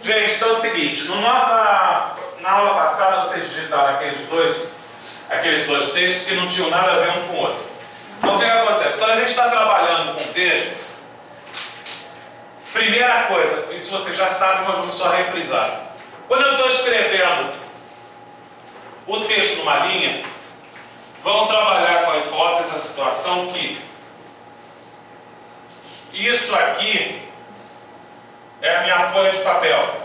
Gente, então é o seguinte, na aula passada vocês digitaram aqueles dois textos que não tinham nada a ver um com o outro. Então o que acontece? Quando a gente está trabalhando com texto, primeira coisa, isso vocês já sabem, mas vamos só refrisar. Quando eu estou escrevendo o texto numa linha, vamos trabalhar com a hipótese, a situação que isso aqui é a minha folha de papel.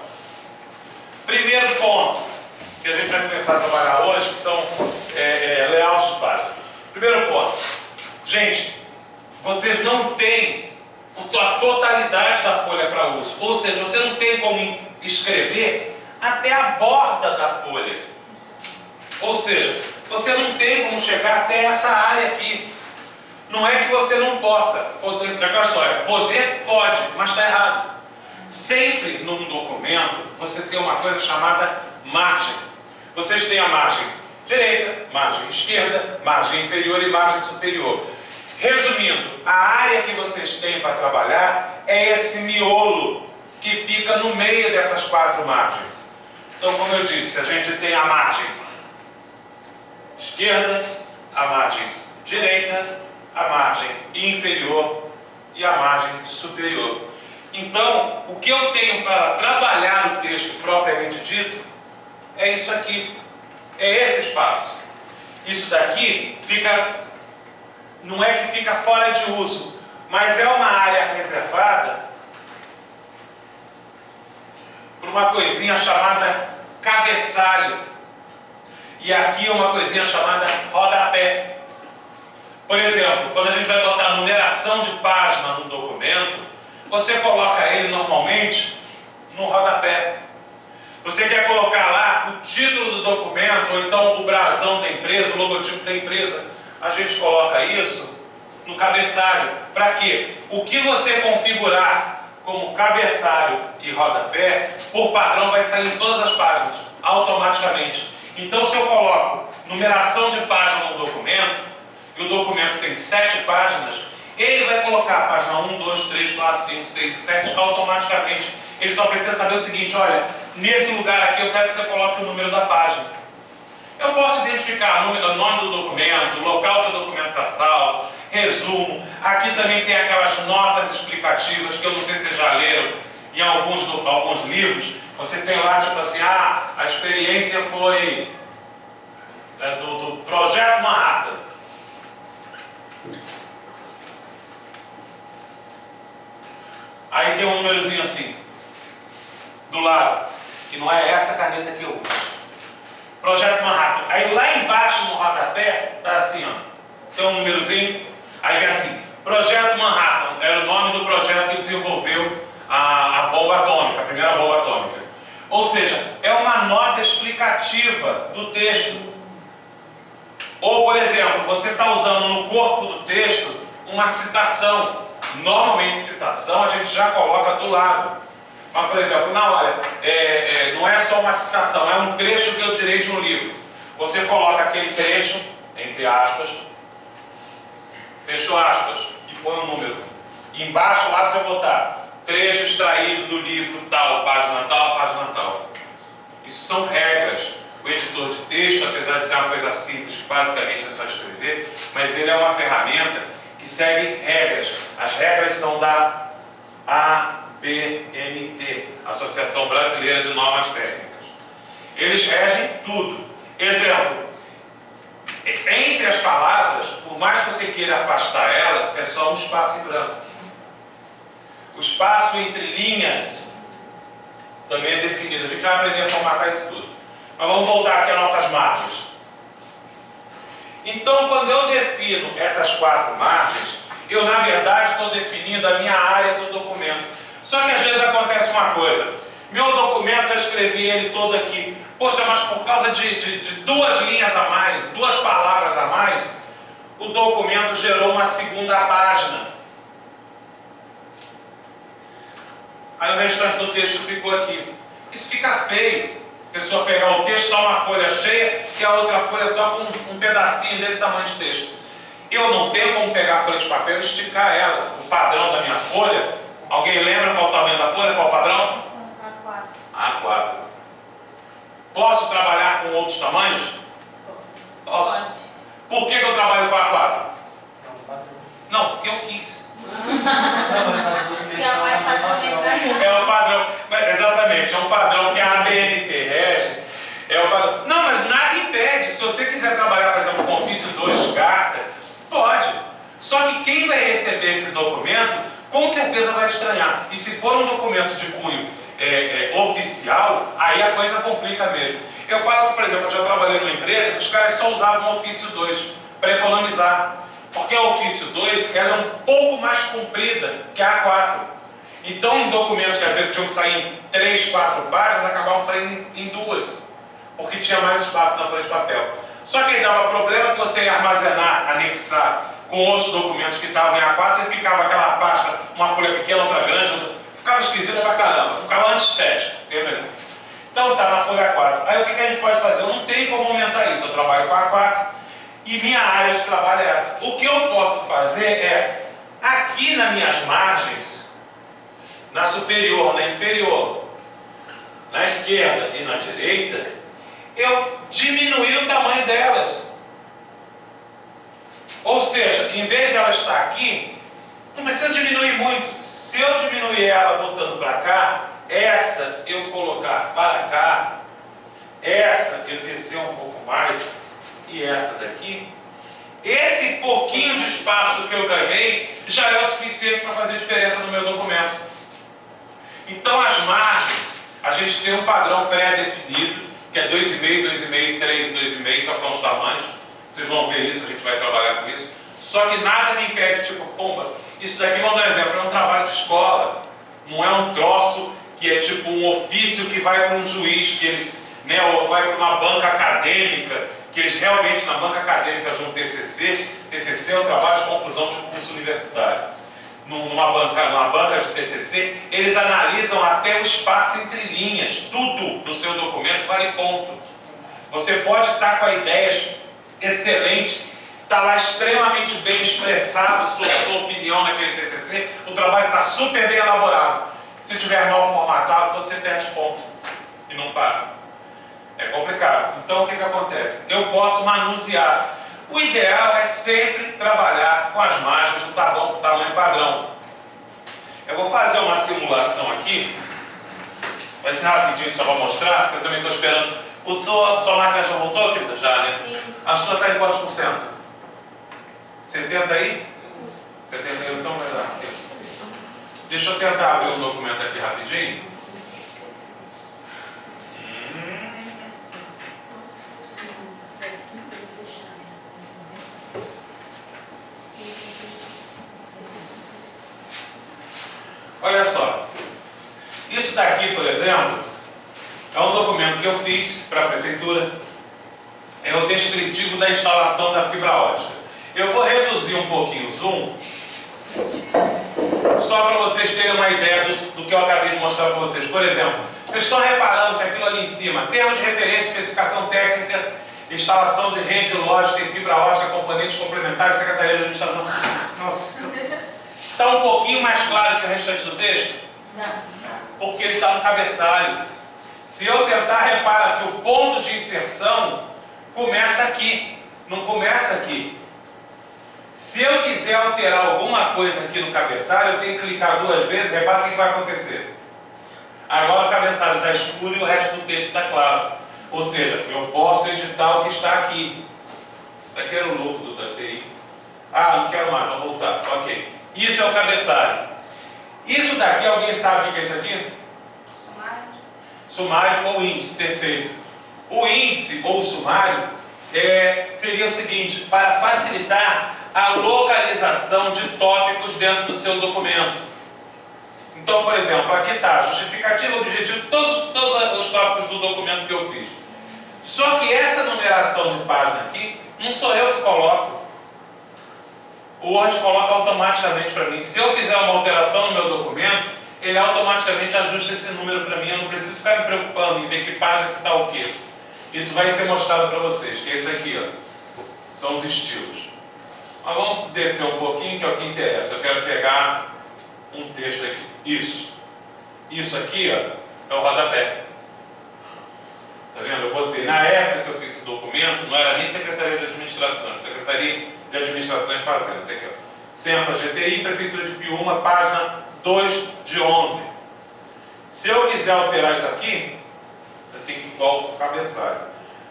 Primeiro ponto que a gente vai começar a trabalhar hoje, que são layouts de página. Primeiro ponto. Gente, vocês não têm a totalidade da folha para uso. Ou seja, você não tem como escrever até a borda da folha. Ou seja, você não tem como chegar até essa área aqui. Não é que você não possa. Aquela história, poder pode, mas está errado. Sempre num documento você tem uma coisa chamada margem. Vocês têm a margem direita, margem esquerda, margem inferior e margem superior. Resumindo, a área que vocês têm para trabalhar é esse miolo que fica no meio dessas quatro margens. Então, como eu disse, a gente tem a margem esquerda, a margem direita, a margem inferior e a margem superior. Então, o que eu tenho para trabalhar o texto propriamente dito é isso aqui, é esse espaço. Isso daqui não é que fica fora de uso, mas é uma área reservada para uma coisinha chamada cabeçalho. E aqui é uma coisinha chamada rodapé. Por exemplo, quando a gente vai botar numeração de página no documento, você coloca ele normalmente no rodapé. Você quer colocar lá o título do documento, ou então o brasão da empresa, o logotipo da empresa, a gente coloca isso no cabeçalho. Para quê? O que você configurar como cabeçalho e rodapé, por padrão vai sair em todas as páginas, automaticamente. Então, se eu coloco numeração de página no documento, e o documento tem 7 páginas, ele vai colocar a página 1, 2, 3, 4, 5, 6 e 7 automaticamente. Ele só precisa saber o seguinte: olha, nesse lugar aqui eu quero que você coloque o número da página. Eu posso identificar o nome do documento, o local que o documento está salvo, resumo. Aqui também tem aquelas notas explicativas que eu não sei se vocês já leram em alguns livros. Você tem lá tipo assim, a experiência foi do Projeto Manhattan. Aí tem um númerozinho assim, do lado, que não é essa caneta que eu uso. Projeto Manhattan. Aí lá embaixo no rodapé, tá assim, ó, tem um númerozinho, aí vem assim, Projeto Manhattan, era o nome do projeto que desenvolveu a bomba atômica, a primeira bomba atômica. Ou seja, é uma nota explicativa do texto. Ou, por exemplo, você está usando no corpo do texto uma citação. Normalmente citação a gente já coloca do lado. Mas, por exemplo, na hora, não é só uma citação, é um trecho que eu tirei de um livro. Você coloca aquele trecho, entre aspas, fechou aspas, e põe um número. E embaixo lá você botar trecho extraído do livro tal, página tal. Isso são regras. O editor de texto, apesar de ser uma coisa simples, basicamente é só escrever, mas ele é uma ferramenta que segue regras. As regras são da ABNT, Associação Brasileira de Normas Técnicas. Eles regem tudo. Exemplo, entre as palavras, por mais que você queira afastar elas, é só um espaço em branco. O espaço entre linhas também é definido. A gente vai aprender a formatar isso tudo. Mas vamos voltar aqui às nossas margens. Então, quando eu defino essas 4 margens, eu, na verdade, estou definindo a minha área do documento. Só que às vezes acontece uma coisa. Meu documento, eu escrevi ele todo aqui. Poxa, mas por causa de 2 linhas a mais, 2 palavras a mais, o documento gerou uma segunda página. Aí o restante do texto ficou aqui. Isso fica feio. A pessoa pegar o texto, dar uma folha cheia e a outra folha só com um pedacinho desse tamanho de texto. Eu não tenho como pegar a folha de papel e esticar ela. O padrão da minha folha, alguém lembra qual o tamanho da folha, qual o padrão? outros tamanhos? Posso. Por que eu trabalho com A4? Não, porque eu quis. É um padrão, exatamente, é um padrão que a ABNT rege. É um padrão. Não, mas nada impede. Se você quiser trabalhar, por exemplo, com ofício 2 carta, pode. Só que quem vai receber esse documento, com certeza vai estranhar. E se for um documento de cunho oficial, aí a coisa complica mesmo. Eu falo que, por exemplo, eu já trabalhei numa empresa que os caras só usavam ofício 2 para economizar. Porque a ofício 2 ela é um pouco mais comprida que a A4. Então, documentos que às vezes tinham que sair em 3, 4 páginas, acabavam saindo em 2, porque tinha mais espaço na folha de papel. Só que aí dava problema que você ia armazenar, anexar com outros documentos que estavam em A4 e ficava aquela pasta, uma folha pequena, outra grande, ficava esquisito pra caramba, ficava antiestético. Então tá na folha A4. Aí o que a gente pode fazer? Eu não tenho como aumentar isso, eu trabalho com A4 e minha área de trabalho é essa. O que eu posso fazer é, aqui nas minhas margens, na superior, na inferior, na esquerda e na direita, eu diminuir o tamanho delas. Ou seja, em vez de ela estar aqui, não precisa diminuir muito. Se eu diminuir ela botando para cá, essa eu colocar para cá, essa eu descer um pouco mais, e essa daqui, esse pouquinho de espaço que eu ganhei já é o suficiente para fazer diferença no meu documento. Então as margens, a gente tem um padrão pré-definido, que é 2,5, 2,5, 3, 2,5, que são os tamanhos. Vocês vão ver isso, a gente vai trabalhar com isso. Só que nada me impede, tipo, pomba, isso daqui, vamos dar um exemplo, é um trabalho de escola. Não é um troço que é tipo um ofício que vai para um juiz, que eles, né, ou vai para uma banca acadêmica, que eles realmente na banca acadêmica de um TCC, TCC é um trabalho de conclusão de um curso universitário. Numa banca de TCC, eles analisam até o espaço entre linhas, tudo no seu documento vale ponto. Você pode estar com a ideia excelente, está lá extremamente bem expressado sua opinião naquele TCC, o trabalho está super bem elaborado. Se tiver mal formatado, você perde ponto e não passa. É complicado. Então o que acontece? Eu posso manusear. O ideal é sempre trabalhar com as margens do tamanho padrão. Eu vou fazer uma simulação aqui. Vai ser rapidinho só para mostrar, porque eu também estou esperando. Sua máquina já voltou, querida? Já, né? Sim. A sua está em quantos por cento? 70 aí? 70 aí, então vai dar. Deixa eu tentar abrir um documento aqui rapidinho. Olha só, isso daqui, por exemplo, é um documento que eu fiz para a prefeitura, é o descritivo da instalação da fibra ótica. Eu vou reduzir um pouquinho o zoom, só para vocês terem uma ideia do que eu acabei de mostrar para vocês. Por exemplo, vocês estão reparando que aquilo ali em cima, termo de referência, especificação técnica, instalação de rede lógica e fibra ótica, componentes complementares, Secretaria de Administração. Está um pouquinho mais claro que o restante do texto? Não. Porque ele está no cabeçalho. Se eu tentar, repara que o ponto de inserção começa aqui, não começa aqui. Se eu quiser alterar alguma coisa aqui no cabeçalho, eu tenho que clicar 2 vezes, repara o que vai acontecer. Agora o cabeçalho está escuro e o resto do texto está claro. Ou seja, eu posso editar o que está aqui. Isso aqui era o logo da TI. Ah, não quero mais, vou voltar. Ok. Isso é o cabeçalho. Isso daqui, alguém sabe o que é isso aqui? Sumário. Sumário ou índice, perfeito. O índice ou sumário seria o seguinte, para facilitar a localização de tópicos dentro do seu documento. Então, por exemplo, aqui está, justificativo, objetivo, todos os tópicos do documento que eu fiz. Só que essa numeração de página aqui, não sou eu que coloco. O Word coloca automaticamente para mim. Se eu fizer uma alteração no meu documento, ele automaticamente ajusta esse número para mim. Eu não preciso ficar me preocupando em ver que página que está o quê. Isso vai ser mostrado para vocês, que é isso aqui, ó. São os estilos. Mas vamos descer um pouquinho, que é o que interessa. Eu quero pegar um texto aqui. Isso aqui, ó, é o rodapé. Tá vendo? Eu botei, na época que eu fiz esse documento, não era nem Secretaria de Administração, era Secretaria de Administração e Fazenda. Tem aqui, ó. Cenfa GTI, Prefeitura de Piúma, página 2 de 11. Se eu quiser alterar isso aqui, eu tenho que ir igual o cabeçalho.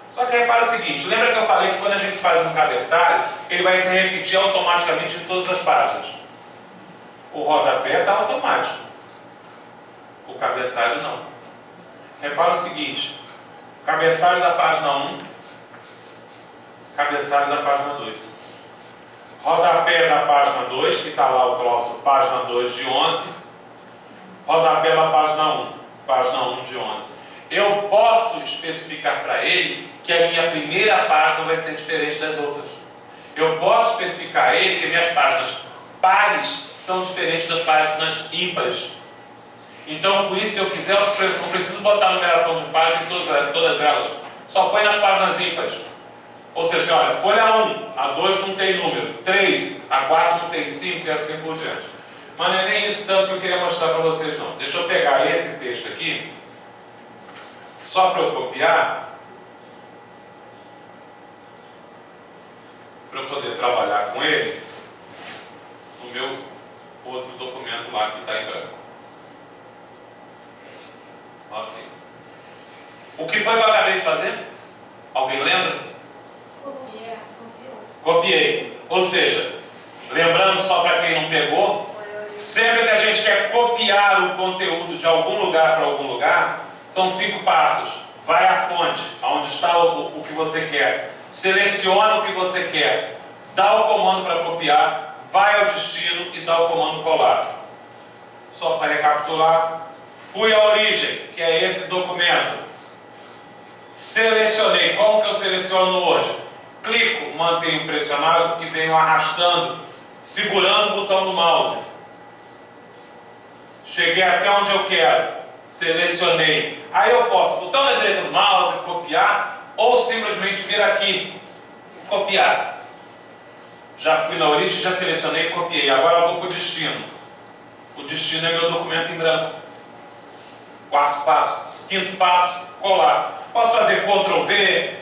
Só que repara o seguinte, lembra que eu falei que quando a gente faz um cabeçalho, ele vai se repetir automaticamente em todas as páginas. O rodapé está automático. O cabeçalho não. Repara o seguinte, cabeçalho da página 1, cabeçalho da página 2. Rodapé da página 2, que está lá o troço, página 2 de 11. Rodapé da página 1 de 11. Eu posso especificar para ele que a minha primeira página vai ser diferente das outras. Eu posso especificar a ele que minhas páginas pares são diferentes das páginas ímpares. Então, com isso, se eu quiser, eu não preciso botar a numeração de página em todas elas. Só põe nas páginas ímpares. Ou seja, olha, folha 1, a 2 não tem número, 3, a 4 não tem 5 e assim por diante. Mas não é nem isso tanto que eu queria mostrar para vocês não. Deixa eu pegar esse texto aqui, só para eu copiar, para eu poder trabalhar com ele no meu outro documento lá que está em branco. Ok. O que foi que eu acabei de fazer? Alguém lembra? Copiei. Ou seja, lembrando só para quem não pegou, sempre que a gente quer copiar o conteúdo de algum lugar para algum lugar, são 5 passos. Vai à fonte, onde está o que você quer. Seleciona o que você quer. Dá o comando para copiar, vai ao destino e dá o comando colar. Só para recapitular, fui à origem, que é esse documento. Selecionei. Como que eu seleciono no Word? Clico, mantenho pressionado e venho arrastando, segurando o botão do mouse. Cheguei até onde eu quero, selecionei. Aí eu posso, botão da direita do mouse, copiar, ou simplesmente vir aqui, copiar. Já fui na origem, já selecionei e copiei. Agora eu vou para o destino. O destino é meu documento em branco. 4º passo, 5º passo, colar. Posso fazer Ctrl V,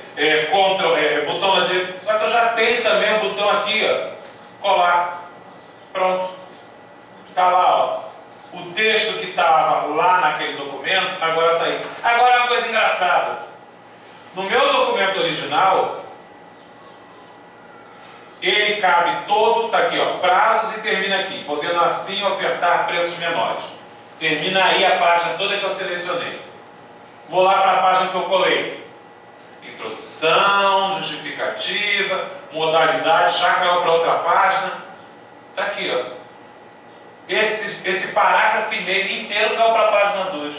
botão da direita, só que eu já tenho também o botão aqui, ó, colar. Pronto. Está lá, ó. O texto que estava lá naquele documento, agora está aí. Agora uma coisa engraçada. No meu documento original, ele cabe todo, está aqui, ó, prazos e termina aqui, podendo assim ofertar preços menores. Termina aí a página toda que eu selecionei. Vou lá para a página que eu colei. Introdução, justificativa, modalidade, já caiu para outra página. Está aqui, ó. Esse parágrafo e meio inteiro caiu para a página 2.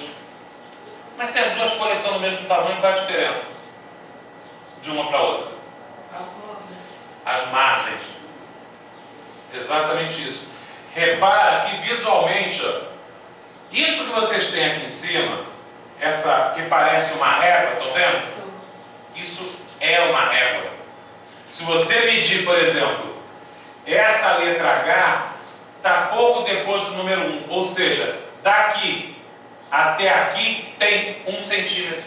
Mas se as duas folhas são do mesmo tamanho, qual é a diferença de uma para outra? As margens. Exatamente isso. Repara que visualmente, ó, isso que vocês têm aqui em cima, essa que parece uma régua, estão vendo? Isso é uma régua. Se você medir, por exemplo, essa letra H está pouco depois do número 1, ou seja, daqui até aqui tem 1 centímetro.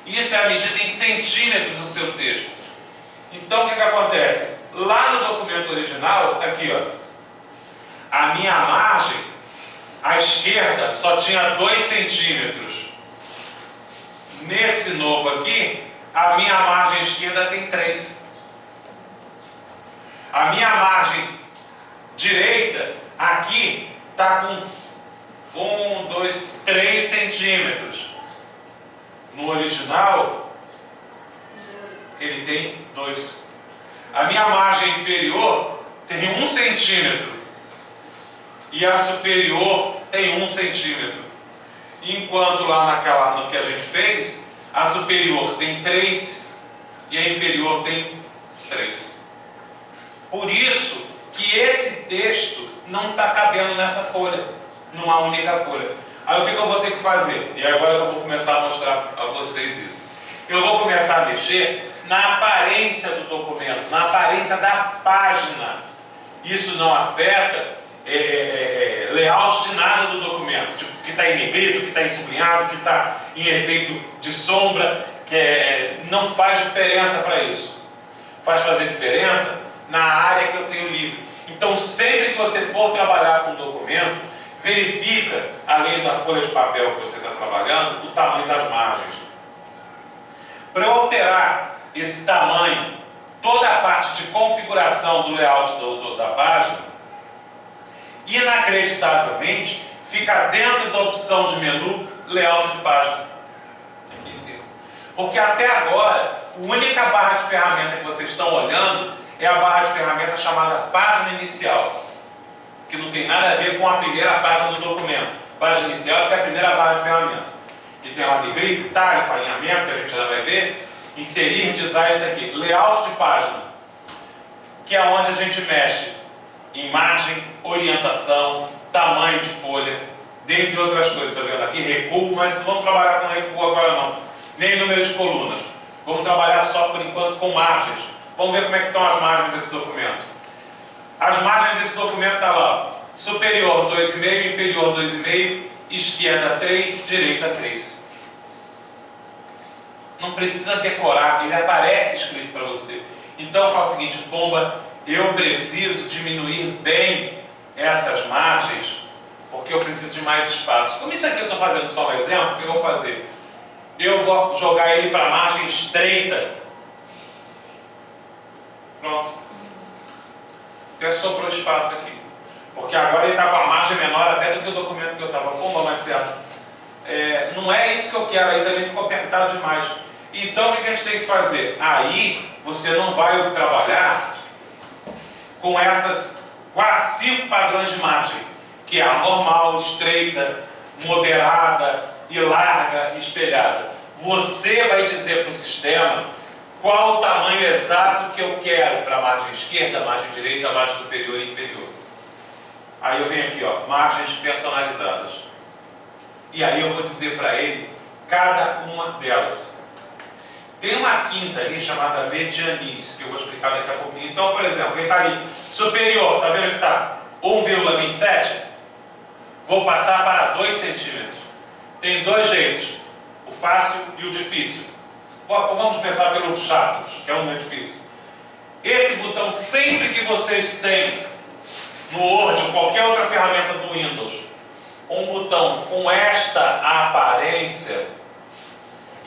Isso é a medida em centímetros do seu texto. Então o que acontece? Lá no documento original, aqui, ó, a minha margem à esquerda só tinha 2 centímetros. Nesse novo aqui, a minha margem esquerda tem 3. A minha margem direita aqui está com 1, 2, 3 centímetros. No original, ele tem 2. A minha margem inferior tem 1 centímetro. E a superior tem 1 centímetro. Enquanto lá no que a gente fez, a superior tem 3 e a inferior tem 3. Por isso que esse texto não está cabendo nessa folha, numa única folha. Aí o que eu vou ter que fazer? E agora eu vou começar a mostrar a vocês isso. Eu vou começar a mexer na aparência do documento, na aparência da página. Isso não afeta layout de nada do documento, tipo, que está em negrito, que está em sublinhado, que está em efeito de sombra. não faz diferença para isso. Faz fazer diferença na área que eu tenho livre. Então, sempre que você for trabalhar com um documento, verifica, além da folha de papel que você está trabalhando, o tamanho das margens. Para eu alterar esse tamanho, toda a parte de configuração do layout da página, inacreditavelmente, fica dentro da opção de menu layout de página. Aqui em cima. Porque até agora, a única barra de ferramenta que vocês estão olhando é a barra de ferramenta chamada página inicial, que não tem nada a ver com a primeira página do documento. Página inicial é a primeira barra de ferramenta. Que tem lá negrito, itálico, alinhamento, que a gente já vai ver. Inserir, design está aqui. Layout de página, que é onde a gente mexe em imagem, orientação, tamanho de folha, dentre outras coisas. Está vendo aqui? Recuo, mas não vamos trabalhar com recuo agora não. Nem número de colunas. Vamos trabalhar só por enquanto com margens. Vamos ver como é que estão as margens desse documento. As margens desse documento estão lá. Superior 2,5, inferior 2,5, esquerda 3, direita 3. Não precisa decorar, ele aparece escrito para você. Então eu faço o seguinte, pomba, eu preciso diminuir bem essas margens, porque eu preciso de mais espaço. Como isso aqui eu estou fazendo só um exemplo, o que eu vou fazer? Eu vou jogar ele para a margem estreita. Pronto. Até sobrou espaço aqui. Porque agora ele está com a margem menor até do que o documento que eu estava. Pomba, mas certo. Não é isso que eu quero, aí também ficou apertado demais. Então o que a gente tem que fazer? Aí você não vai trabalhar com essas 5 padrões de margem, que é a normal, estreita, moderada e larga e espelhada. Você vai dizer para o sistema qual o tamanho exato que eu quero para a margem esquerda, margem direita, margem superior e inferior. Aí eu venho aqui, ó, margens personalizadas. E aí eu vou dizer para ele cada uma delas. Tem uma quinta ali chamada medianice, que eu vou explicar daqui a pouquinho. Então, por exemplo, ele está ali, superior, está vendo que está 1,27? Vou passar para 2 centímetros. Tem 2 jeitos, o fácil e o difícil. Vamos pensar pelos chatos, que é o mais difícil. Esse botão, sempre que vocês têm no Word ou qualquer outra ferramenta do Windows, um botão com esta aparência,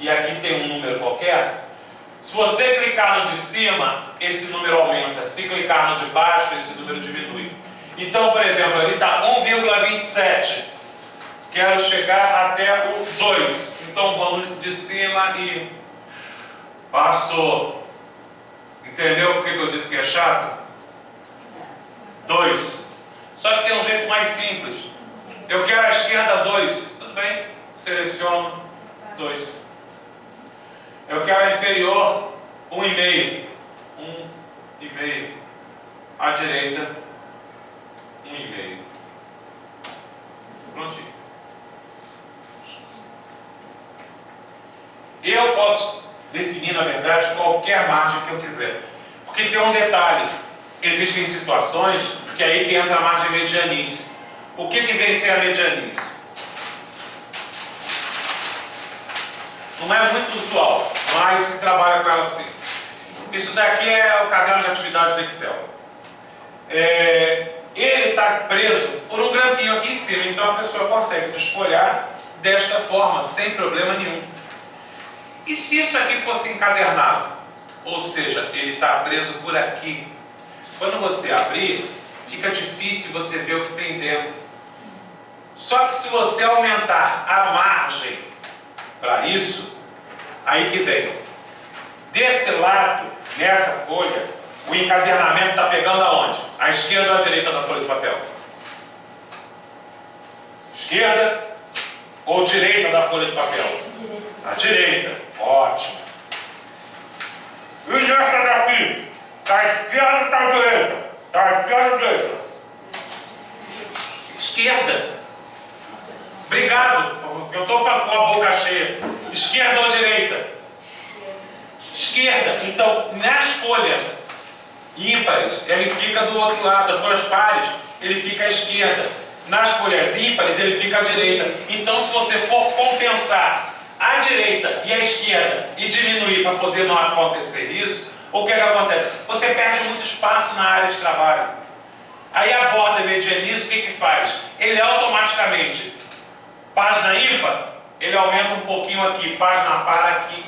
e aqui tem um número qualquer, se você clicar no de cima, esse número aumenta. Se clicar no de baixo, esse número diminui. Então, por exemplo, ali está 1,27. Quero chegar até o 2. Então vamos de cima e passou. Entendeu por que eu disse que é chato? 2. Só que tem um jeito mais simples. Eu quero à esquerda 2. Tudo bem, seleciono 2. Eu quero a inferior 1,5. 1,5. À direita 1,5. Prontinho. Eu posso definir, na verdade, qualquer margem que eu quiser. Porque tem um detalhe. Existem situações que é aí que entra a margem medianice. O que vem ser a medianice? Não é muito usual, mas se trabalha com ela assim. Isso daqui é o caderno de atividade do Excel. Ele está preso por um grampinho aqui em cima, então a pessoa consegue desfolhar desta forma, sem problema nenhum. E se isso aqui fosse encadernado? Ou seja, ele está preso por aqui. Quando você abrir, fica difícil você ver o que tem dentro. Só que se você aumentar a margem para isso, aí que vem. Desse lado, nessa folha, o encadernamento está pegando aonde? À esquerda ou à direita da folha de papel? Esquerda ou direita da folha de papel? À direita. Ótimo. E nessa daqui? Está à esquerda ou está à direita? Está à esquerda ou direita? Esquerda. Obrigado, eu estou com a boca cheia. Esquerda ou direita? Esquerda. Então, nas folhas ímpares, ele fica do outro lado. Das folhas pares, ele fica à esquerda. Nas folhas ímpares, ele fica à direita. Então, se você for compensar a direita e a esquerda e diminuir para poder não acontecer isso, o que acontece? Você perde muito espaço na área de trabalho. Aí a borda medianiza, o que faz? Ele automaticamente, página ímpar, ele aumenta um pouquinho aqui, página par aqui.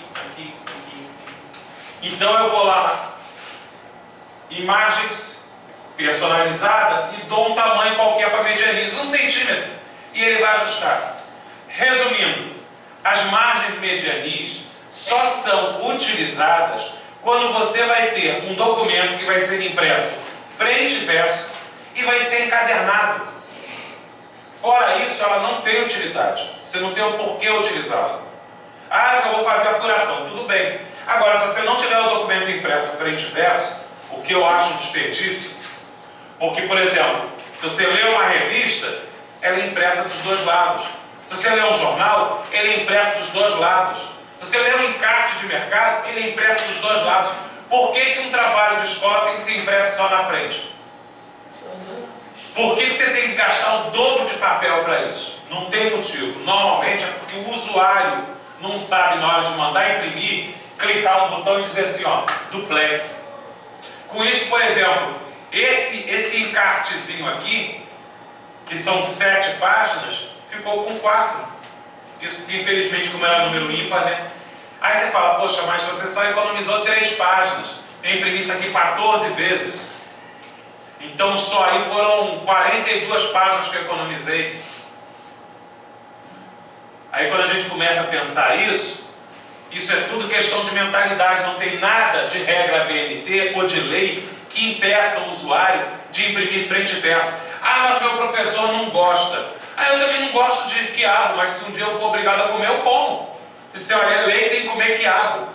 Então eu vou lá, imagens personalizada, e dou um tamanho qualquer para medianiza, 1 centímetro, e ele vai ajustar. Resumindo, as margens medianis só são utilizadas quando você vai ter um documento que vai ser impresso frente e verso e vai ser encadernado. Fora isso, ela não tem utilidade. Você não tem o porquê utilizá-la. Ah, eu vou fazer a furação. Tudo bem. Agora, se você não tiver o documento impresso frente e verso, o que eu acho um desperdício, porque, por exemplo, se você lê uma revista, ela é impressa dos dois lados. Se você lê um jornal, ele é impresso dos dois lados. Se você lê um encarte de mercado, ele é impresso dos dois lados. Por que um trabalho de escola tem que ser impresso só na frente? Por que você tem que gastar o dobro de papel para isso? Não tem motivo. Normalmente é porque o usuário não sabe, na hora de mandar imprimir, clicar um botão e dizer assim, ó, duplex. Com isso, por exemplo, esse encartezinho aqui, que são 7 páginas, ficou com 4. Isso porque, infelizmente, como era número ímpar, né? Aí você fala, poxa, mas você só economizou 3 páginas. Eu imprimi isso aqui 14 vezes. Então só aí foram 42 páginas que eu economizei. Aí quando a gente começa a pensar isso é tudo questão de mentalidade, não tem nada de regra BNT ou de lei que impeça o usuário de imprimir frente e verso. Ah, mas meu professor não gosta. Ah, eu também não gosto de quiabo, mas se um dia eu for obrigado a comer, eu como. Se você olhar lei, tem que comer quiabo.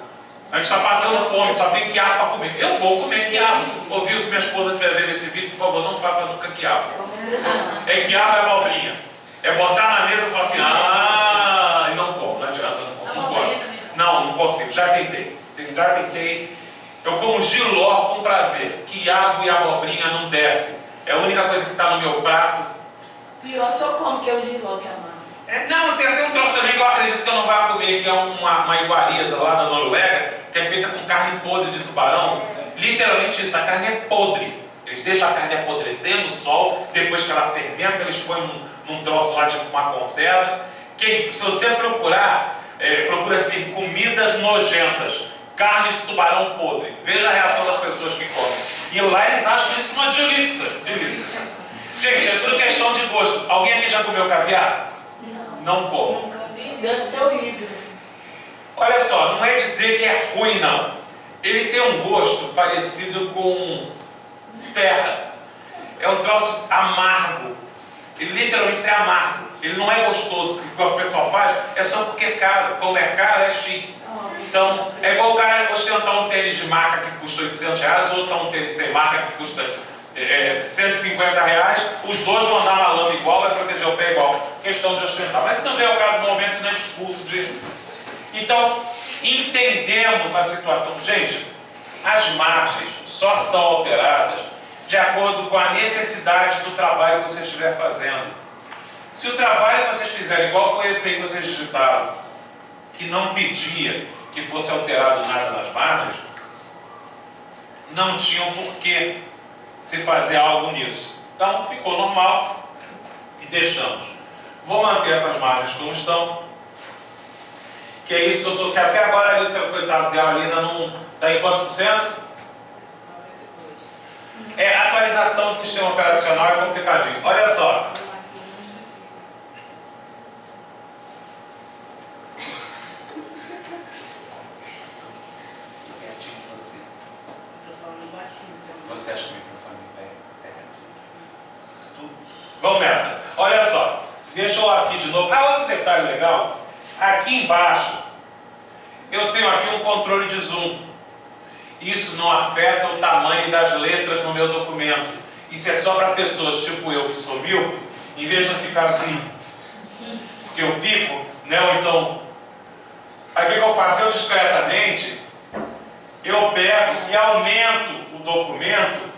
A gente está passando fome, só tem quiabo para comer. Eu vou comer quiabo. Ouviu? Se minha esposa estiver vendo esse vídeo, por favor, não faça nunca quiabo. É quiabo, é abobrinha. É botar na mesa e falar assim, e não como, não adianta, não como. Não consigo, já tentei. Eu como giló com prazer. Quiabo e abobrinha não desce. É a única coisa que está no meu prato. Pior só como que é o giló que amava. Não, tem até um troço também que eu acredito que eu não vá comer, que é uma iguaria lá da Noruega, que é feita com carne podre de tubarão. Literalmente isso, a carne é podre. Eles deixam a carne apodrecer no sol, depois que ela fermenta, eles põem num troço lá, tipo uma conserva. Que se você procurar, procura assim, comidas nojentas, carne de tubarão podre. Veja a reação das pessoas que comem. E lá eles acham isso uma delícia. Gente, é tudo questão de gosto. Alguém aqui já comeu caviar? Não como. Deve ser horrível. Olha só, não é dizer que é ruim, não. Ele tem um gosto parecido com terra. É um troço amargo. Ele literalmente é amargo. Ele não é gostoso. O que o pessoal faz é só porque é caro. Como é caro, é chique. Então, é igual o cara ostentar um tênis de marca que custa R$800 ou um tênis sem marca que custa R$150. Os dois vão andar na lama igual, vai proteger o pé igual. Questão de ostentar. Mas se não vier o caso no momento, isso não é discurso de... Então, entendemos a situação. Gente, as margens só são alteradas de acordo com a necessidade do trabalho que você estiver fazendo. Se o trabalho que vocês fizerem, igual foi esse aí que vocês digitaram, que não pedia que fosse alterado nada nas margens, não tinha um porquê se fazer algo nisso. Então ficou normal e deixamos. Vou manter essas margens como estão, que é isso que eu estou, que até agora ali, o coitado dela ali ainda não está em quantos por cento? A atualização do sistema operacional é complicadinho. Olha só. Você acha que o microfone é? Vamos nessa. Olha só. Deixa eu aqui de novo. Outro detalhe legal. Aqui embaixo, eu tenho aqui um controle de zoom. Isso não afeta o tamanho das letras no meu documento. Isso é só para pessoas tipo eu, que sou míope, em vez de ficar assim, que eu fico, né? Ou então, aí o que eu faço? Eu discretamente, eu pego e aumento o documento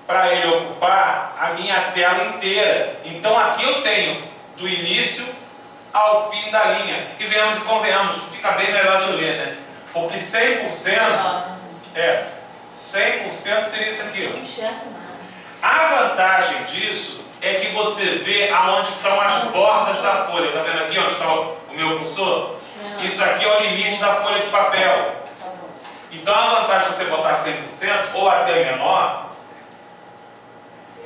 para ele ocupar a minha tela inteira. Então aqui eu tenho do início ao fim da linha. E venhamos e convenhamos, fica bem melhor de ler, né? Porque 100% 100% seria isso aqui. Não enxerga nada. A vantagem disso é que você vê aonde estão as bordas da folha. Está vendo aqui onde está o meu cursor? Isso aqui é o limite da folha de papel. Tá bom. Então a vantagem de você botar 100% ou até menor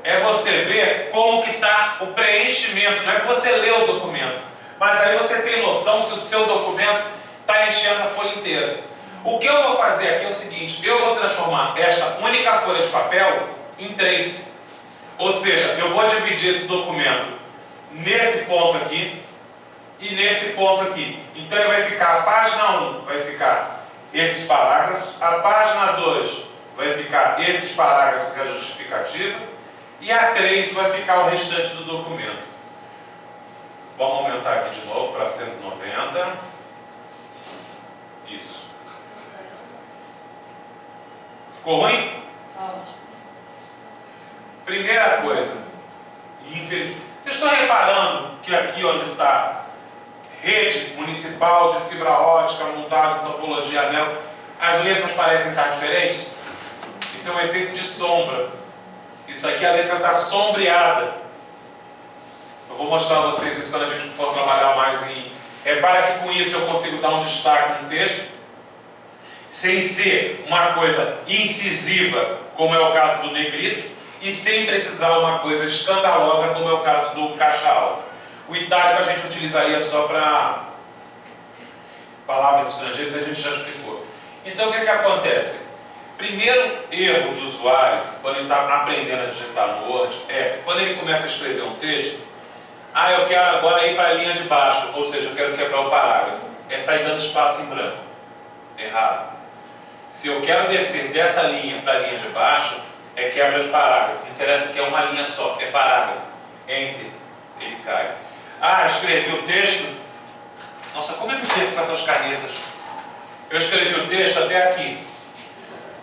é você ver como que está o preenchimento. Não é que você lê o documento, mas aí você tem noção se o seu documento está enchendo a folha inteira. O que eu vou fazer aqui é o seguinte: eu vou transformar esta única folha de papel em 3. Ou seja, eu vou dividir esse documento nesse ponto aqui e nesse ponto aqui. Então ele vai ficar, a página 1 vai ficar esses parágrafos, a página 2 vai ficar esses parágrafos e a justificativa, e a 3 vai ficar o restante do documento. Vamos aumentar aqui de novo para 190. Isso. Ficou ruim? Ótimo. Primeira coisa, infelizmente, vocês estão reparando que aqui onde está rede municipal de fibra ótica montada em topologia anel, as letras parecem estar diferentes? Isso é um efeito de sombra. Isso aqui a letra está sombreada. Eu vou mostrar a vocês isso quando a gente for trabalhar mais em... Repara que com isso eu consigo dar um destaque no texto, sem ser uma coisa incisiva, como é o caso do negrito, e sem precisar uma coisa escandalosa, como é o caso do caixa alta. O itálico a gente utilizaria só para palavras estrangeiras, a gente já explicou. Então o que acontece? Primeiro erro do usuário, quando ele está aprendendo a digitar no Word, é quando ele começa a escrever um texto, eu quero agora ir para a linha de baixo, ou seja, eu quero quebrar o parágrafo. É sair dando espaço em branco. Errado. Se eu quero descer dessa linha para a linha de baixo, é quebra de parágrafo. Interessa que é uma linha só, é parágrafo. Enter. Ele cai. Escrevi o texto. Nossa, como é que eu tenho com essas canetas? Eu escrevi o texto até aqui.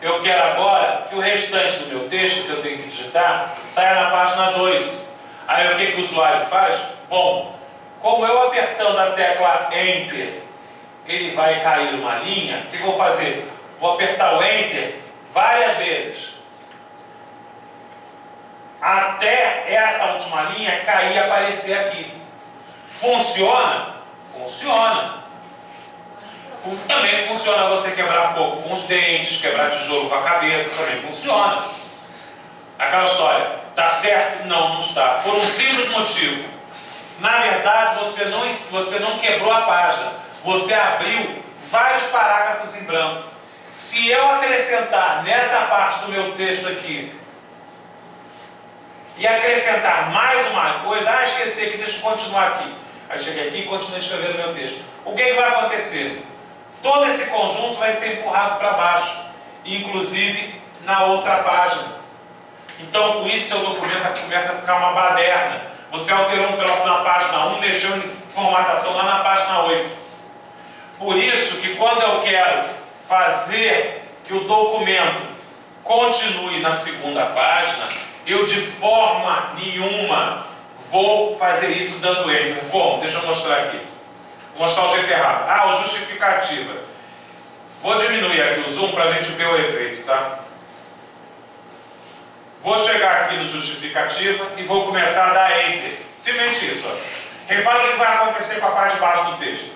Eu quero agora que o restante do meu texto, que eu tenho que digitar, saia na página 2. Aí o que o usuário faz? Bom, como eu apertando a tecla Enter, ele vai cair uma linha, o que eu vou fazer? Vou apertar o Enter várias vezes, até essa última linha cair e aparecer aqui. Funciona? Funciona. Também funciona você quebrar pouco com os dentes, quebrar tijolo com a cabeça, também funciona. Aquela história, está certo? Não, não está. Por um simples motivo. Na verdade, você não quebrou a página. Você abriu vários parágrafos em branco. Se eu acrescentar nessa parte do meu texto aqui e acrescentar mais uma coisa, esqueci aqui, deixa eu continuar aqui. Aí cheguei aqui e continuei escrevendo meu texto. O que vai acontecer? Todo esse conjunto vai ser empurrado para baixo, inclusive na outra página. Então, com isso, seu documento aqui começa a ficar uma baderna. Você alterou um troço na página 1, mexeu em formatação lá na página 8. Por isso que quando eu quero fazer que o documento continue na segunda página, eu de forma nenhuma vou fazer isso dando enter. Como? Deixa eu mostrar aqui. Vou mostrar o jeito errado. O justificativa. Vou diminuir aqui o zoom para a gente ver o efeito, tá? Vou chegar aqui no justificativa e vou começar a dar enter. Simplesmente isso. Ó. Repara o que vai acontecer com a parte de baixo do texto.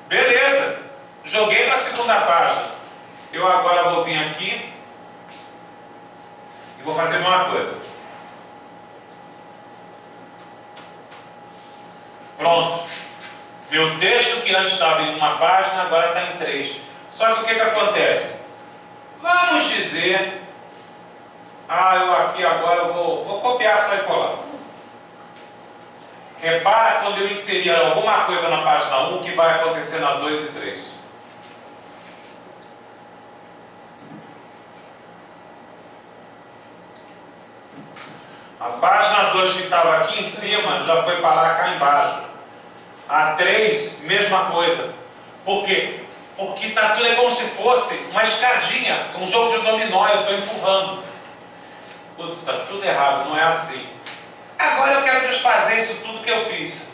Beleza. Joguei para a segunda página. Eu agora vou vir aqui e vou fazer a mesma coisa. Pronto. Meu texto que antes estava em uma página, agora está em 3. Só que o que acontece? Vamos dizer... eu aqui agora vou copiar só e colar. Repara quando eu inserir alguma coisa na página 1, o que vai acontecer na 2 e 3. A página 2 que estava aqui em cima já foi parar cá embaixo. A 3, mesma coisa. Por quê? Porque tá tudo como se fosse uma escadinha, um jogo de dominó, eu estou empurrando. putz, está tudo errado, não é assim. Agora eu quero desfazer isso tudo que eu fiz.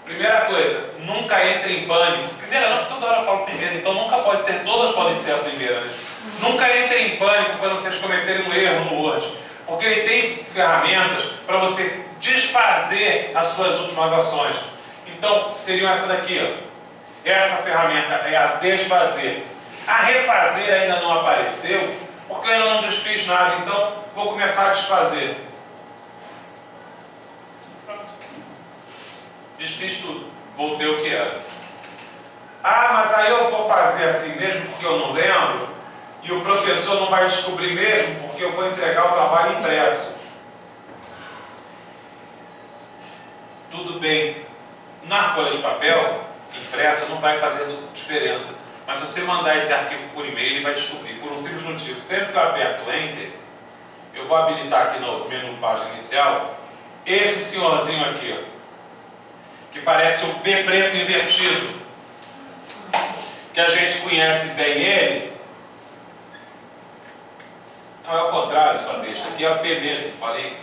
Primeira coisa, nunca entre em pânico. Primeira não, toda hora eu falo primeira, então nunca pode ser, todas podem ser a primeira, né? Nunca entre em pânico quando vocês cometerem um erro no Word, porque ele tem ferramentas para você desfazer as suas últimas ações. Então, seriam essa daqui, ó. Essa ferramenta é a desfazer. A refazer ainda não apareceu, porque eu ainda não desfiz nada, então vou começar a desfazer. Desfiz tudo, voltei o que era. Ah, mas aí eu vou fazer assim mesmo porque eu não lembro, e o professor não vai descobrir mesmo porque eu vou entregar o trabalho impresso. Tudo bem, na folha de papel, impresso não vai fazer diferença, mas se você mandar esse arquivo por e-mail, ele vai descobrir, por um simples motivo. Sempre que eu aperto Enter, eu vou habilitar aqui no menu página inicial, esse senhorzinho aqui, ó, que parece um P preto invertido, que a gente conhece bem ele. Não, é o contrário, sua besta. Aqui é o P mesmo, falei.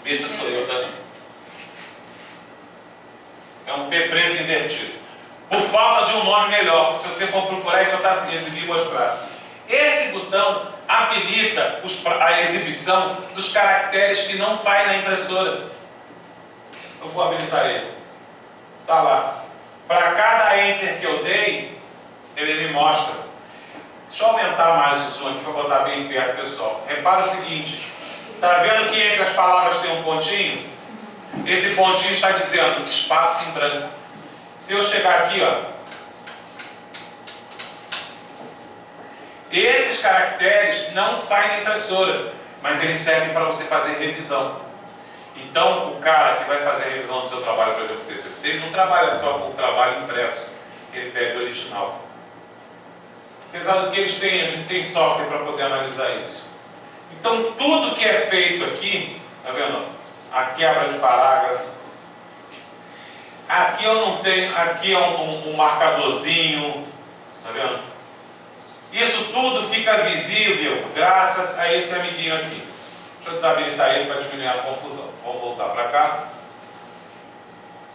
Besta sou eu também. É um P preto invertido. Por falta de um nome melhor, se você for procurar, isso está assim, exibir e mostrar. Esse botão habilita a exibição dos caracteres que não saem na impressora. Eu vou habilitar ele. Está lá. Para cada Enter que eu dei, ele me mostra. Deixa eu aumentar mais o zoom aqui para botar bem perto, pessoal. Repara o seguinte. Está vendo que entre as palavras tem um pontinho? Esse pontinho está dizendo espaço em branco. Se eu chegar aqui, ó, esses caracteres não saem da impressora, mas eles servem para você fazer revisão. Então, o cara que vai fazer a revisão do seu trabalho, por exemplo, TCC, ele não trabalha só com o trabalho impresso, ele pede o original. Apesar do que eles têm, a gente tem software para poder analisar isso. Então, tudo que é feito aqui, tá vendo? A quebra de parágrafo. Aqui eu não tenho, aqui é um marcadorzinho, tá vendo? Isso tudo fica visível graças a esse amiguinho aqui. Deixa eu desabilitar ele para diminuir a confusão. Vamos voltar para cá.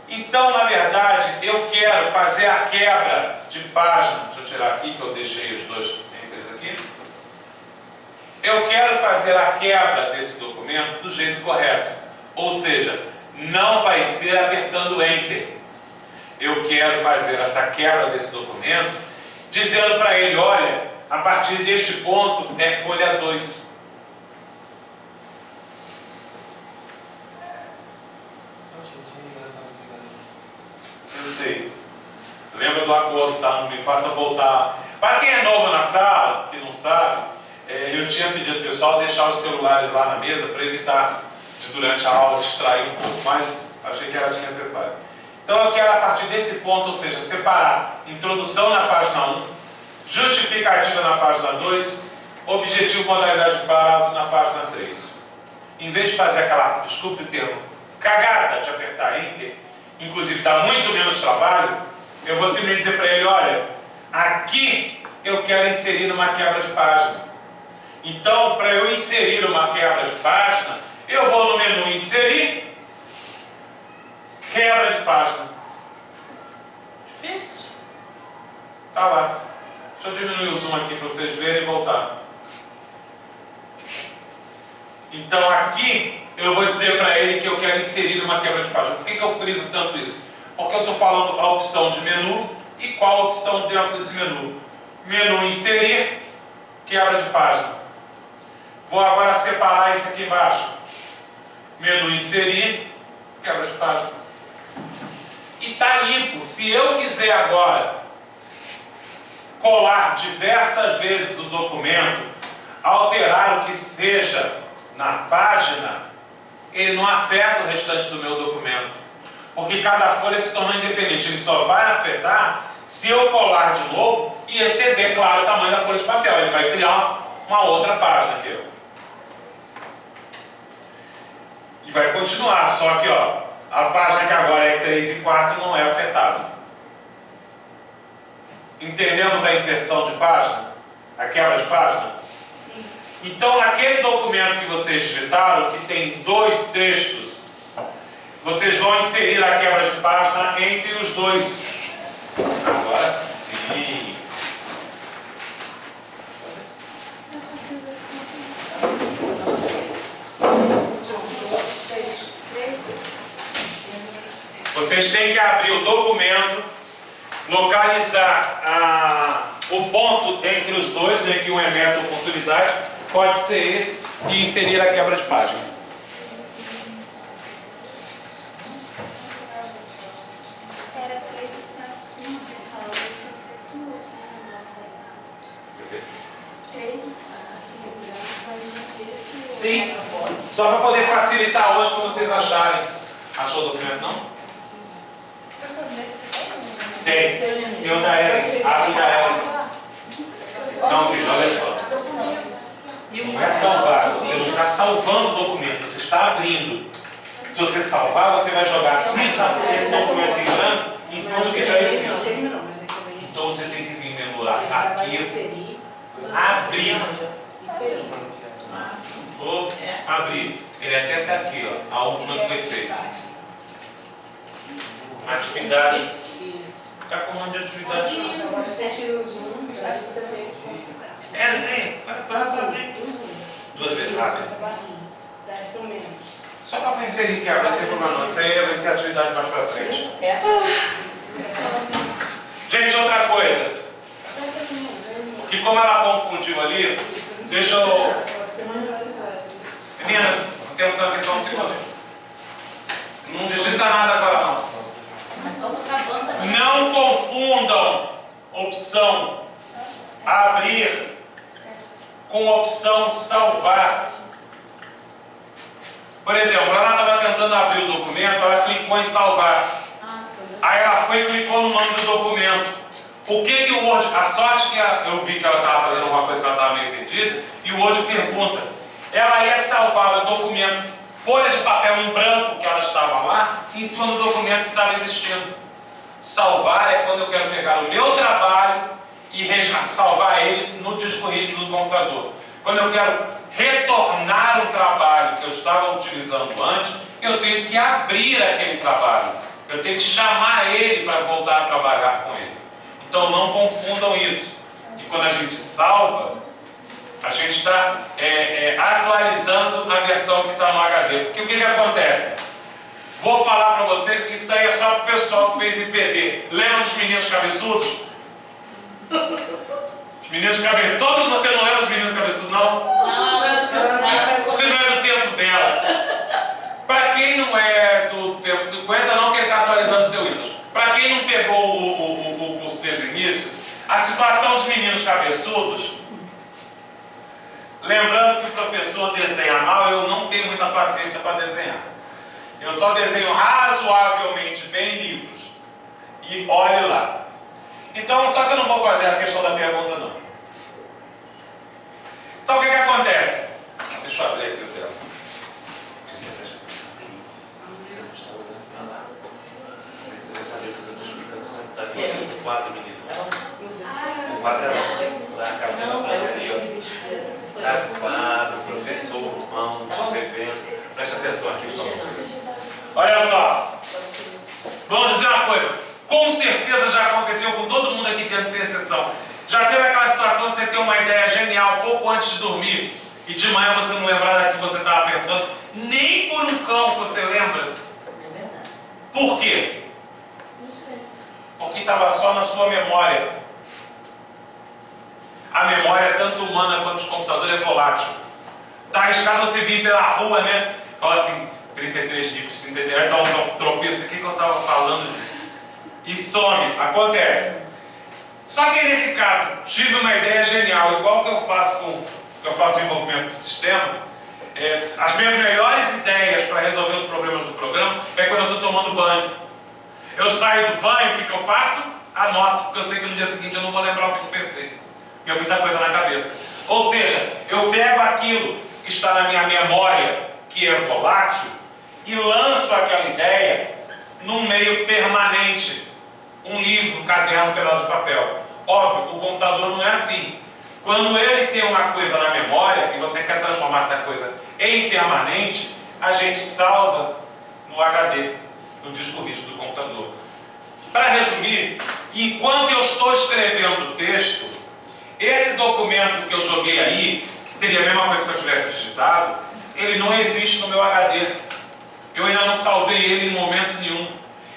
Então, na verdade, eu quero fazer a quebra de página. Deixa eu tirar aqui, que eu deixei os dois entres aqui. Eu quero fazer a quebra desse documento do jeito correto. Ou seja, não vai ser apertando Enter. Eu quero fazer essa quebra desse documento dizendo para ele, olha, a partir deste ponto é folha 2. Eu sei. Lembra do acordo, tá? Não me faça voltar. Para quem é novo na sala, que não sabe, eu tinha pedido ao pessoal deixar os celulares lá na mesa para evitar de durante a aula distrair um pouco, mas achei que era desnecessário. Então eu quero a partir desse ponto, ou seja, separar introdução na página 1, justificativa na página 2, objetivo, modalidade de prazo na página 3. Em vez de fazer aquela, desculpe o termo, cagada de apertar Enter, inclusive dá muito menos trabalho, eu vou simplesmente dizer para ele, olha, aqui eu quero inserir uma quebra de página. Então, para eu inserir uma quebra de página, eu vou no menu Inserir, Quebra de página. Difícil. Tá lá. Deixa eu diminuir o zoom aqui para vocês verem e voltar. Então aqui eu vou dizer para ele que eu quero inserir uma quebra de página. Por que eu friso tanto isso? Porque eu estou falando a opção de menu e qual a opção dentro desse menu. Menu Inserir, Quebra de página. Vou agora separar isso aqui embaixo. Menu Inserir, Quebra de página. E está limpo. Se eu quiser agora colar diversas vezes o documento, alterar o que seja na página, ele não afeta o restante do meu documento. Porque cada folha se torna independente. Ele só vai afetar se eu colar de novo e exceder, claro, o tamanho da folha de papel. Ele vai criar uma outra página aqui. E vai continuar, só que ó, a página que agora é 3 e 4 não é afetada. Entendemos a inserção de página? A quebra de página? Sim. Então, naquele documento que vocês digitaram, que tem 2 textos, vocês vão inserir a quebra de página entre os 2. Agora sim. Vocês têm que abrir o documento, localizar o ponto entre os 2, né, que um é meta oportunidade, pode ser esse, e inserir a quebra de página. Era 3 Sim, só para poder facilitar hoje, como vocês acharem. Achou o documento, não? Tem. Tem o da Ellen. Abre o da Ellen. Não, filho, olha só. Não é salvar. Você não está salvando o documento. Você está abrindo. Se você salvar, você vai jogar esse documento em branco em cima do que já existe. Então você tem que vir memorar aqui. Abrir. Ou abrir. Ele até está aqui, ó. A última que foi feita. Atividade. Ficar com um monte de atividade. Você tira o zoom, aí você vê. Vai abrir. 2 vezes rápido. Só para inserir quebra, não tem problema não. Isso aí vai ser a atividade mais para frente. Gente, outra coisa. Porque como ela confundiu ali, deixa eu... Meninas, atenção aqui só um segundo. Não digita nada agora não. Não confundam opção abrir com opção salvar. Por exemplo, ela estava tentando abrir o documento, ela clicou em salvar. Aí ela foi e clicou no nome do documento. O que o Word... A sorte que eu vi que ela estava fazendo alguma coisa que ela estava meio perdida, e o Word pergunta. Ela ia salvar o documento, folha de papel em branco que ela estava lá, em cima do documento que estava existindo. Salvar é quando eu quero pegar o meu trabalho e salvar ele no disco rígido do computador. Quando eu quero retornar o trabalho que eu estava utilizando antes, eu tenho que abrir aquele trabalho. Eu tenho que chamar ele para voltar a trabalhar com ele. Então não confundam isso. Que quando a gente salva, a gente está atualizando a versão que está no HD. Porque o que acontece? Vou falar para vocês que isso daí é só para o pessoal que fez IPD. Lembra dos meninos cabeçudos? Os meninos cabeçudos. Todo você não lembra dos meninos cabeçudos, não? Não. Você não é do tempo dela. Para quem não é do tempo do Aguenta não que ele está atualizando seu Windows. Para quem não pegou o curso desde o início, a situação dos meninos cabeçudos, lembrando que o professor desenha mal, eu não tenho muita paciência para desenhar. Eu só desenho razoavelmente bem livros. E olhe lá. Então, só que eu não vou fazer a questão da pergunta, não. Então, o que acontece? Deixa eu abrir aqui o telefone. Você vai saber o que eu estou explicando. Você está aqui, 4 meninos. O quadradão. Lá, a cabeça para o quadro, professor, mão, escrevendo. Presta atenção aqui, por favor. Olha só. Vamos dizer uma coisa. Com certeza já aconteceu com todo mundo aqui dentro, sem exceção. Já teve aquela situação de você ter uma ideia genial pouco antes de dormir e de manhã você não lembrar da que você estava pensando, nem por um cão você lembra? É verdade. Por quê? Não sei. Porque estava só na sua memória. A memória, tanto humana quanto de computador, é volátil. Está arriscado você vir pela rua, né? Fala assim, 33 bicos, 33, aí dá um tropeço, o que eu estava falando? E some, acontece. Só que nesse caso, tive uma ideia genial, igual que eu faço desenvolvimento de sistema. As minhas melhores ideias para resolver os problemas do programa é quando eu estou tomando banho. Eu saio do banho, o que eu faço? Anoto, porque eu sei que no dia seguinte eu não vou lembrar o que eu pensei. Porque é muita coisa na cabeça. Ou seja, eu pego aquilo que está na minha memória, que é volátil, e lanço aquela ideia num meio permanente. Um livro, um caderno, um pedaço de papel. Óbvio, o computador não é assim. Quando ele tem uma coisa na memória e você quer transformar essa coisa em permanente, a gente salva no HD, no disco rígido do computador. Para resumir, enquanto eu estou escrevendo o texto, esse documento que eu joguei aí, que seria a mesma coisa que eu tivesse digitado, ele não existe no meu HD. Eu ainda não salvei ele em momento nenhum.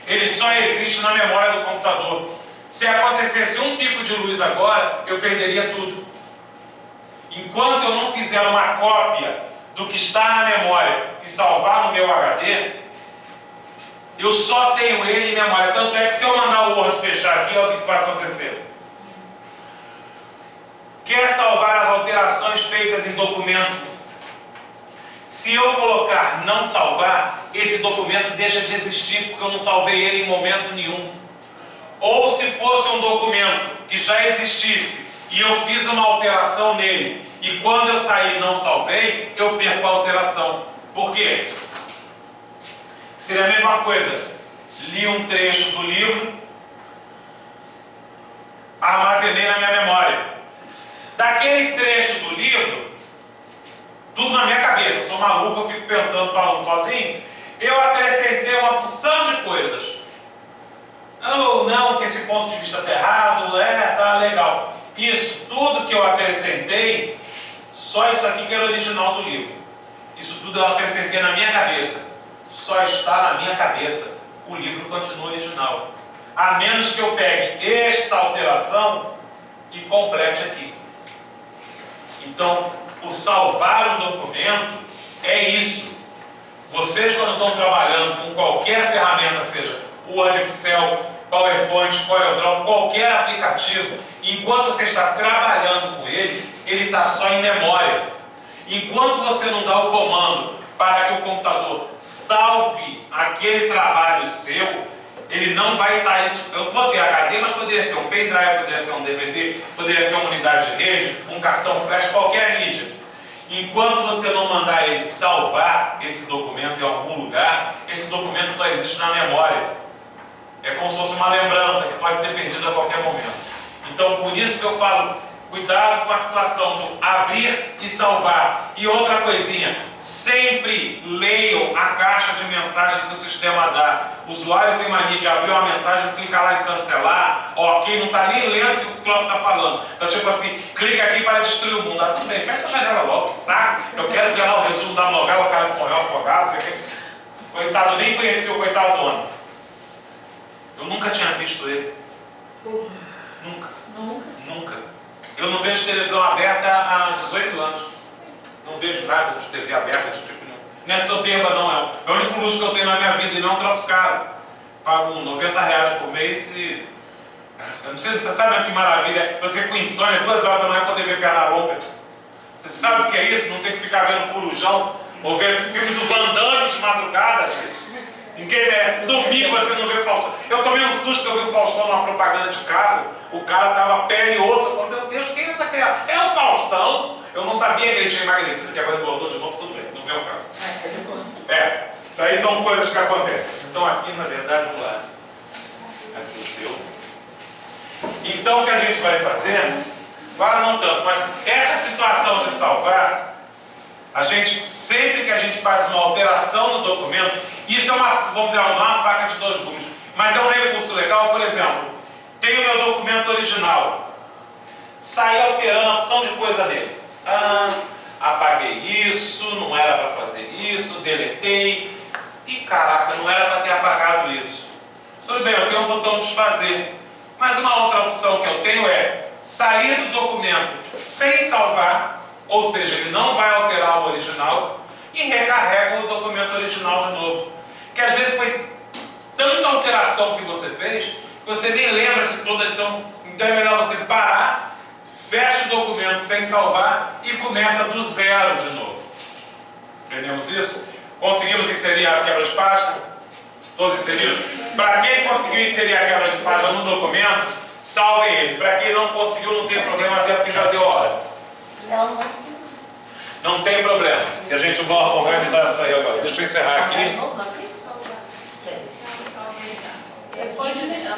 Ele só existe na memória do computador. Se acontecesse um pico de luz agora, eu perderia tudo. Enquanto eu não fizer uma cópia do que está na memória e salvar no meu HD, eu só tenho ele em memória. Tanto é que se eu mandar o Word fechar aqui, olha o que vai acontecer. Quer salvar as alterações feitas em documento? Se eu colocar não salvar, esse documento deixa de existir, porque eu não salvei ele em momento nenhum. Ou se fosse um documento que já existisse e eu fiz uma alteração nele, e quando eu sair não salvei, eu perco a alteração. Por quê? Seria a mesma coisa. Li um trecho do livro, armazenei na minha memória. Daquele trecho do livro, tudo na minha cabeça, eu sou maluco, eu fico pensando, falando sozinho, eu acrescentei uma porção de coisas. Não, que esse ponto de vista está errado, tá legal. Isso, tudo que eu acrescentei, só isso aqui que era original do livro. Isso tudo eu acrescentei na minha cabeça. Só está na minha cabeça. O livro continua original. A menos que eu pegue esta alteração e complete aqui. Então, o salvar um documento é isso. Vocês, quando estão trabalhando com qualquer ferramenta, seja Word, Excel, PowerPoint, CorelDRAW, qualquer aplicativo, enquanto você está trabalhando com ele, ele está só em memória. Enquanto você não dá o comando para que o computador salve aquele trabalho seu, ele não vai estar isso. Eu botei HD, mas poderia ser um pendrive, poderia ser um DVD, poderia ser uma unidade de rede, um cartão flash, qualquer mídia. Enquanto você não mandar ele salvar esse documento em algum lugar, esse documento só existe na memória. É como se fosse uma lembrança que pode ser perdida a qualquer momento. Então, por isso que eu falo, cuidado com a situação do abrir e salvar. E outra coisinha, sempre leiam a caixa de mensagem que o sistema dá. O usuário tem mania de abrir uma mensagem, clica lá e cancelar. Ok, não está nem lendo o que o próximo está falando. Então, tipo assim, clica aqui para destruir o mundo. Ah, tudo bem, fecha a janela logo, que saco. Eu quero ver lá o resumo da novela, o cara que morreu afogado, não sei o quê. Coitado, eu nem conheci o coitado do homem. Eu nunca tinha visto ele. Nunca. Eu não vejo televisão aberta há 18 anos. Não vejo nada de TV aberta de tipo nenhum. Não é soberba, não. É o único luxo que eu tenho na minha vida e não é um troço caro. Pago R$90 por mês e... Eu não sei, você sabe que maravilha? Você com insônia, 2 horas da manhã poder ver perna longa. Você sabe o que é isso? Não tem que ficar vendo Corujão ou vendo filme do Van Damme de madrugada, gente. Domingo você não vê Faustão. Eu tomei um susto que eu vi o Faustão numa propaganda de carro. O cara tava pele e osso. Eu falei, meu Deus, quem é essa criança? É o Faustão. Eu não sabia que ele tinha emagrecido, que agora engordou de novo, tudo bem, não vem o caso. Isso aí são coisas que acontecem. Então aqui, na verdade, vamos lá. Aqui o seu. Então o que a gente vai fazer, agora não tanto, mas essa situação de salvar, a gente, sempre que a gente faz uma alteração no documento, isso é uma, vamos dizer, uma faca de 2 gumes, mas é um recurso legal. Por exemplo, tenho o meu documento original, saí alterando a opção de coisa dele. Apaguei isso, não era para fazer isso, deletei, e caraca, não era para ter apagado isso. Tudo bem, eu tenho um botão desfazer, mas uma outra opção que eu tenho é sair do documento sem salvar, ou seja, ele não vai alterar o original, e recarrega o documento original de novo. Que às vezes foi tanta alteração que você fez, que você nem lembra se todas são. Então é melhor você parar, fecha o documento sem salvar e começa do zero de novo. Entendemos isso? Conseguimos inserir a quebra de página? Todos inseridos? Para quem conseguiu inserir a quebra de página no documento, salve ele. Para quem não conseguiu, não tem problema, até porque já deu hora. Não tem problema. E a gente vai organizar isso aí agora. Deixa eu encerrar aqui. Você pode deixar.